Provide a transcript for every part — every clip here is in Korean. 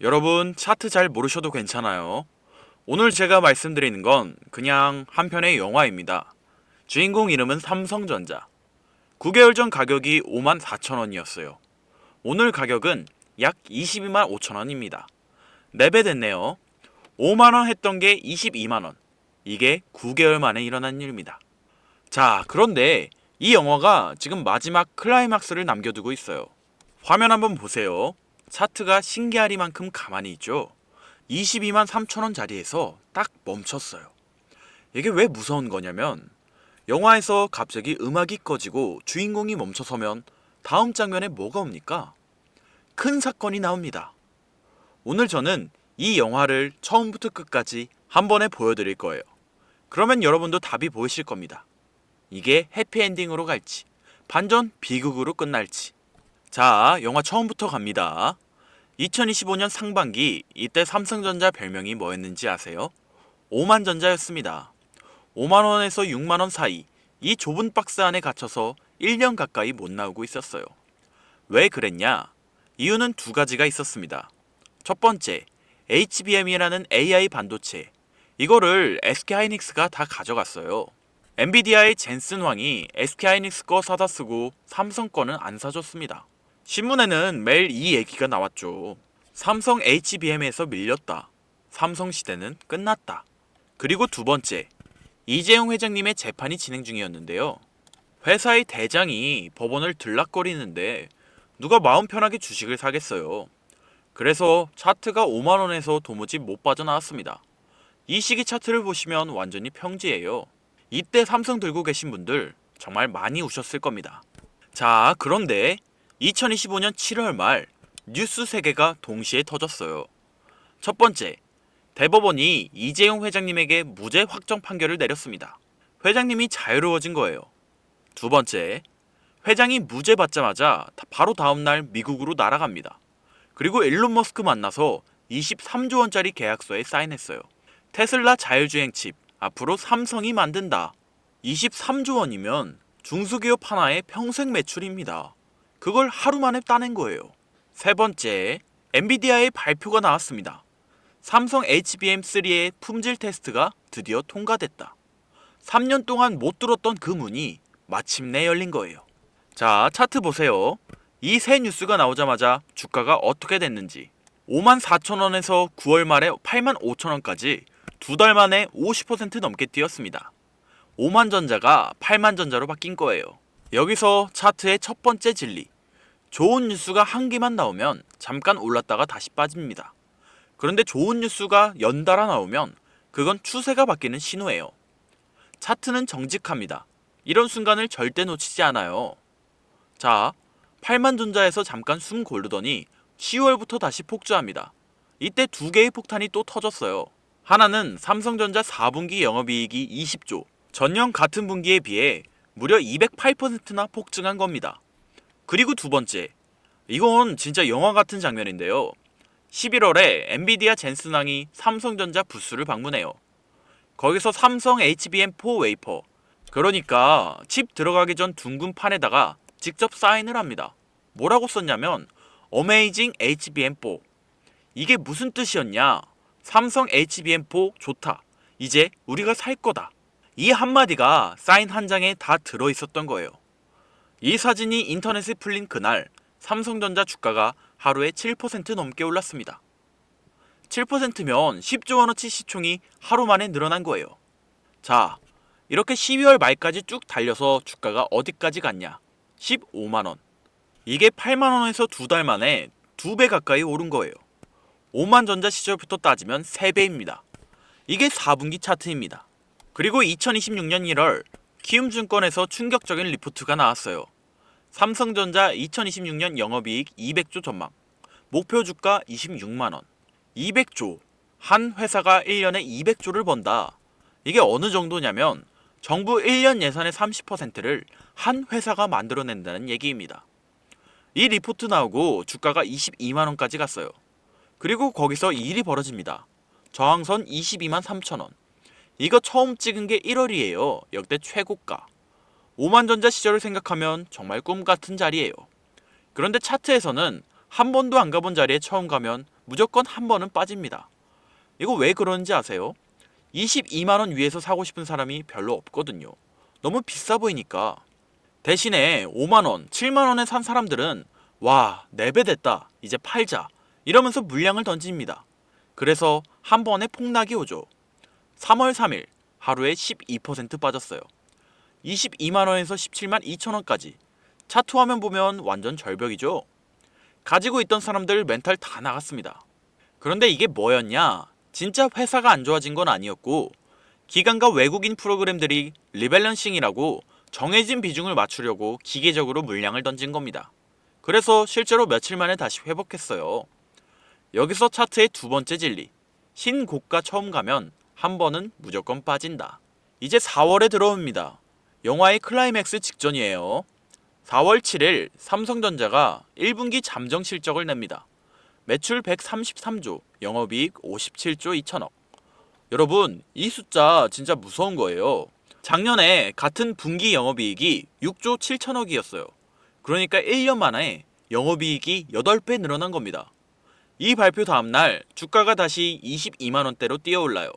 여러분, 차트 잘 모르셔도 괜찮아요. 오늘 제가 말씀드리는 건 그냥 한 편의 영화입니다. 주인공 이름은 삼성전자. 9개월 전 가격이 54,000원이었어요. 오늘 가격은 약 22만 5천원입니다. 4배 됐네요. 5만원 했던 게 22만원. 이게 9개월 만에 일어난 일입니다. 자, 그런데 이 영화가 지금 마지막 클라이막스를 남겨두고 있어요. 화면 한번 보세요. 차트가 신기하리만큼 가만히 있죠. 22만 3천원 자리에서 딱 멈췄어요. 이게 왜 무서운 거냐면 영화에서 갑자기 음악이 꺼지고 주인공이 멈춰서면 다음 장면에 뭐가 옵니까? 큰 사건이 나옵니다. 오늘 저는 이 영화를 처음부터 끝까지 한 번에 보여드릴 거예요. 그러면 여러분도 답이 보이실 겁니다. 이게 해피엔딩으로 갈지 반전 비극으로 끝날지. 자, 영화 처음부터 갑니다. 2025년 상반기 이때 삼성전자 별명이 뭐였는지 아세요? 5만전자였습니다. 5만원에서 6만원 사이 이 좁은 박스 안에 갇혀서 1년 가까이 못 나오고 있었어요. 왜 그랬냐? 이유는 두 가지가 있었습니다. 첫 번째, HBM이라는 AI 반도체. 이거를 SK하이닉스가 다 가져갔어요. 엔비디아의 젠슨 왕이 SK하이닉스 거 사다 쓰고 삼성 거는 안 사줬습니다. 신문에는 매일 이 얘기가 나왔죠. 삼성 HBM에서 밀렸다. 삼성 시대는 끝났다. 그리고 두 번째, 이재용 회장님의 재판이 진행 중이었는데요. 회사의 대장이 법원을 들락거리는데 누가 마음 편하게 주식을 사겠어요. 그래서 차트가 5만원에서 도무지 못 빠져나왔습니다. 이 시기 차트를 보시면 완전히 평지예요. 이때 삼성 들고 계신 분들 정말 많이 우셨을 겁니다. 자, 그런데 2025년 7월 말 뉴스 3개가 동시에 터졌어요. 첫 번째, 대법원이 이재용 회장님에게 무죄 확정 판결을 내렸습니다. 회장님이 자유로워진 거예요. 두 번째, 회장이 무죄 받자마자 바로 다음날 미국으로 날아갑니다. 그리고 일론 머스크 만나서 23조 원짜리 계약서에 사인했어요. 테슬라 자율주행 칩 앞으로 삼성이 만든다. 23조 원이면 중소기업 하나의 평생 매출입니다. 그걸 하루 만에 따낸 거예요. 세 번째, 엔비디아의 발표가 나왔습니다. 삼성 HBM3의 품질 테스트가 드디어 통과됐다. 3년 동안 못 뚫었던 그 문이 마침내 열린 거예요. 자, 차트 보세요. 이 세 뉴스가 나오자마자 주가가 어떻게 됐는지. 54,000원에서 9월 말에 85,000원까지 두 달 만에 50% 넘게 뛰었습니다. 5만전자가 8만전자로 바뀐 거예요. 여기서 차트의 첫 번째 진리. 좋은 뉴스가 한 개만 나오면 잠깐 올랐다가 다시 빠집니다. 그런데 좋은 뉴스가 연달아 나오면 그건 추세가 바뀌는 신호예요. 차트는 정직합니다. 이런 순간을 절대 놓치지 않아요. 자, 8만전자에서 잠깐 숨 고르더니 10월부터 다시 폭주합니다. 이때 두 개의 폭탄이 또 터졌어요. 하나는 삼성전자 4분기 영업이익이 20조, 전년 같은 분기에 비해 무려 208%나 폭증한 겁니다. 그리고 두 번째, 이건 진짜 영화 같은 장면인데요. 11월에 엔비디아 젠슨왕이 삼성전자 부스를 방문해요. 거기서 삼성 HBM4 웨이퍼, 그러니까 칩 들어가기 전 둥근 판에다가 직접 사인을 합니다. 뭐라고 썼냐면 Amazing HBM4. 이게 무슨 뜻이었냐? 삼성 HBM4 좋다. 이제 우리가 살 거다. 이 한마디가 사인 한 장에 다 들어있었던 거예요. 이 사진이 인터넷에 풀린 그날 삼성전자 주가가 하루에 7% 넘게 올랐습니다. 7%면 10조 원어치 시총이 하루 만에 늘어난 거예요. 자, 이렇게 12월 말까지 쭉 달려서 주가가 어디까지 갔냐? 15만원. 이게 8만원에서 두 달 만에 2배 가까이 오른 거예요. 5만전자 시절부터 따지면 3배입니다. 이게 4분기 차트입니다. 그리고 2026년 1월 키움증권에서 충격적인 리포트가 나왔어요. 삼성전자 2026년 영업이익 200조 전망, 목표 주가 26만원. 200조, 한 회사가 1년에 200조를 번다. 이게 어느 정도냐면 정부 1년 예산의 30%를 한 회사가 만들어낸다는 얘기입니다. 이 리포트 나오고 주가가 22만원까지 갔어요. 그리고 거기서 일이 벌어집니다. 저항선 22만 3천원. 이거 처음 찍은 게 1월이에요. 역대 최고가. 5만전자 시절을 생각하면 정말 꿈같은 자리예요. 그런데 차트에서는 한 번도 안 가본 자리에 처음 가면 무조건 한 번은 빠집니다. 이거 왜 그런지 아세요? 22만원 위에서 사고 싶은 사람이 별로 없거든요. 너무 비싸 보이니까. 대신에 5만원, 7만원에 산 사람들은 와, 4배 됐다. 이제 팔자. 이러면서 물량을 던집니다. 그래서 한 번에 폭락이 오죠. 3월 3일 하루에 12% 빠졌어요. 22만원에서 17만 2천원까지. 차트 화면 보면 완전 절벽이죠. 가지고 있던 사람들 멘탈 다 나갔습니다. 그런데 이게 뭐였냐? 진짜 회사가 안 좋아진 건 아니었고 기관과 외국인 프로그램들이 리밸런싱이라고 정해진 비중을 맞추려고 기계적으로 물량을 던진 겁니다. 그래서 실제로 며칠 만에 다시 회복했어요. 여기서 차트의 두 번째 진리. 신고가 처음 가면 한 번은 무조건 빠진다. 이제 4월에 들어옵니다. 영화의 클라이맥스 직전이에요. 4월 7일 삼성전자가 1분기 잠정 실적을 냅니다. 매출 133조, 영업이익 57조 2천억. 여러분, 이 숫자 진짜 무서운 거예요. 작년에 같은 분기 영업이익이 6조 7천억이었어요. 그러니까 1년 만에 영업이익이 8배 늘어난 겁니다. 이 발표 다음날 주가가 다시 22만원대로 뛰어올라요.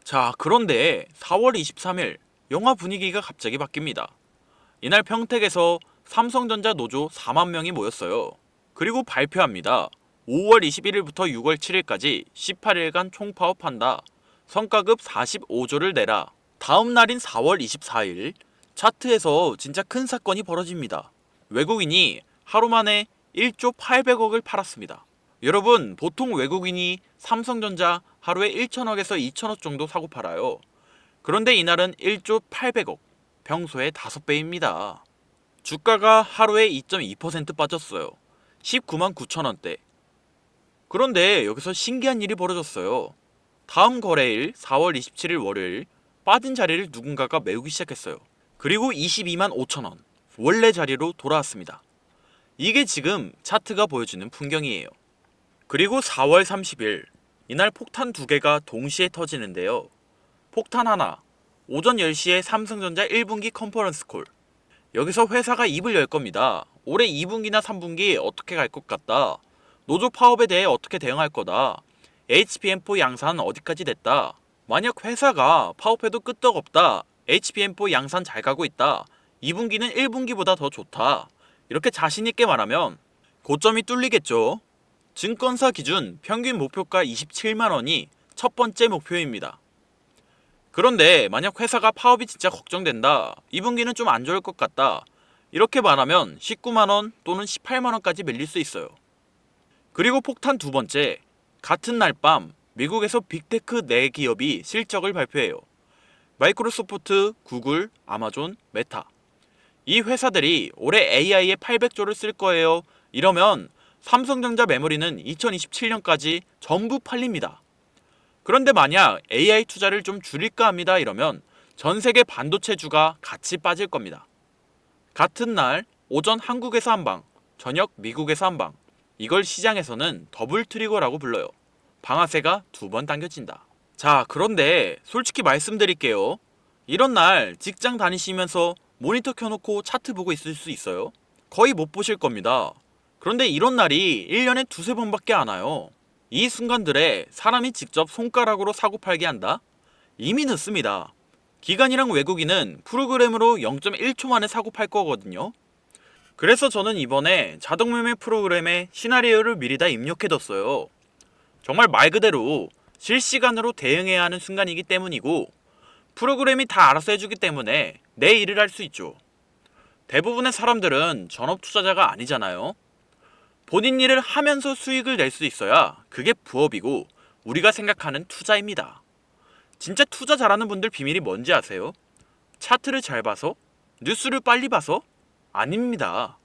자, 그런데 4월 23일 영화 분위기가 갑자기 바뀝니다. 이날 평택에서 삼성전자 노조 4만 명이 모였어요. 그리고 발표합니다. 5월 21일부터 6월 7일까지 18일간 총파업한다. 성과급 45조를 내라. 다음 날인 4월 24일 차트에서 진짜 큰 사건이 벌어집니다. 외국인이 하루 만에 1조 800억을 팔았습니다. 여러분, 보통 외국인이 삼성전자 하루에 1천억에서 2천억 정도 사고 팔아요. 그런데 이날은 1조 800억, 평소의 5배입니다. 주가가 하루에 2.2% 빠졌어요. 19만 9천원대. 그런데 여기서 신기한 일이 벌어졌어요. 다음 거래일 4월 27일 월요일 빠진 자리를 누군가가 메우기 시작했어요. 그리고 22만 5천원, 원래 자리로 돌아왔습니다. 이게 지금 차트가 보여주는 풍경이에요. 그리고 4월 30일 이날 폭탄 2개가 동시에 터지는데요. 폭탄 하나, 오전 10시에 삼성전자 1분기 컨퍼런스 콜. 여기서 회사가 입을 열 겁니다. 올해 2분기나 3분기 어떻게 갈 것 같다. 노조 파업에 대해 어떻게 대응할 거다. HBM4 양산 어디까지 됐다. 만약 회사가 파업해도 끄떡없다. HBM4 양산 잘 가고 있다. 2분기는 1분기보다 더 좋다. 이렇게 자신있게 말하면 고점이 뚫리겠죠. 증권사 기준 평균 목표가 27만원이 첫 번째 목표입니다. 그런데 만약 회사가 파업이 진짜 걱정된다. 2분기는 좀 안 좋을 것 같다. 이렇게 말하면 19만원 또는 18만원까지 밀릴 수 있어요. 그리고 폭탄 두 번째, 같은 날 밤 미국에서 빅테크 4기업이 실적을 발표해요. 마이크로소프트, 구글, 아마존, 메타. 이 회사들이 올해 AI에 800조를 쓸 거예요. 이러면 삼성전자 메모리는 2027년까지 전부 팔립니다. 그런데 만약 AI 투자를 좀 줄일까 합니다. 이러면 전 세계 반도체주가 같이 빠질 겁니다. 같은 날 오전 한국에서 한 방, 저녁 미국에서 한 방. 이걸 시장에서는 더블 트리거라고 불러요. 방아쇠가 2번 당겨진다. 자, 그런데 솔직히 말씀드릴게요. 이런 날 직장 다니시면서 모니터 켜놓고 차트 보고 있을 수 있어요? 거의 못 보실 겁니다. 그런데 이런 날이 1년에 2~3번밖에 안 와요. 이 순간들에 사람이 직접 손가락으로 사고 팔게 한다? 이미 늦습니다. 기관이랑 외국인은 프로그램으로 0.1초 만에 사고 팔 거거든요. 그래서 저는 이번에 자동매매 프로그램에 시나리오를 미리 다 입력해뒀어요. 정말 말 그대로 실시간으로 대응해야 하는 순간이기 때문이고 프로그램이 다 알아서 해주기 때문에 내 일을 할 수 있죠. 대부분의 사람들은 전업 투자자가 아니잖아요. 본인 일을 하면서 수익을 낼 수 있어야 그게 부업이고 우리가 생각하는 투자입니다. 진짜 투자 잘하는 분들 비밀이 뭔지 아세요? 차트를 잘 봐서? 뉴스를 빨리 봐서? 아닙니다.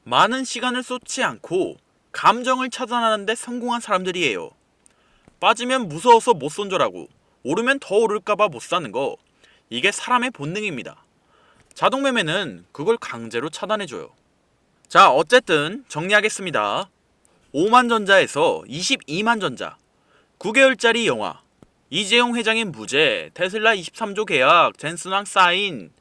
많은 시간을 쏟지 않고 감정을 차단하는 데 성공한 사람들이에요. 빠지면 무서워서 못 손절하고 오르면 더 오를까봐 못 사는 거, 이게 사람의 본능입니다. 자동매매는 그걸 강제로 차단해줘요. 자, 어쨌든 정리하겠습니다. 5만전자에서 22만전자, 9개월짜리 영화, 이재용 회장의 무죄, 테슬라 23조 계약, 젠슨왕 사인.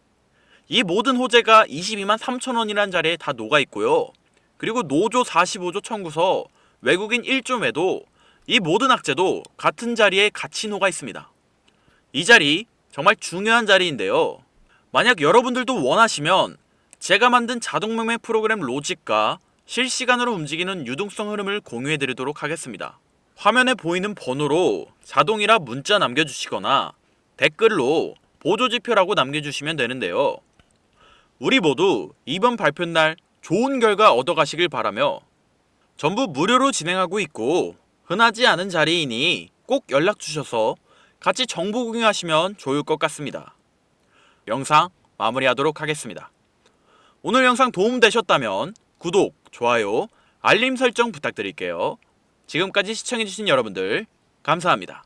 이 모든 호재가 22만 3천원이라는 자리에 다 녹아있고요. 그리고 노조 45조 청구서, 외국인 1조 매도, 이 모든 악재도 같은 자리에 같이 녹아 있습니다. 이 자리 정말 중요한 자리인데요. 만약 여러분들도 원하시면 제가 만든 자동 매매 프로그램 로직과 실시간으로 움직이는 유동성 흐름을 공유해 드리도록 하겠습니다. 화면에 보이는 번호로 자동이라 문자 남겨주시거나 댓글로 보조지표라고 남겨주시면 되는데요. 우리 모두 이번 발표날 좋은 결과 얻어가시길 바라며, 전부 무료로 진행하고 있고 흔하지 않은 자리이니 꼭 연락주셔서 같이 정보 공유하시면 좋을 것 같습니다. 영상 마무리하도록 하겠습니다. 오늘 영상 도움되셨다면 구독, 좋아요, 알림 설정 부탁드릴게요. 지금까지 시청해주신 여러분들 감사합니다.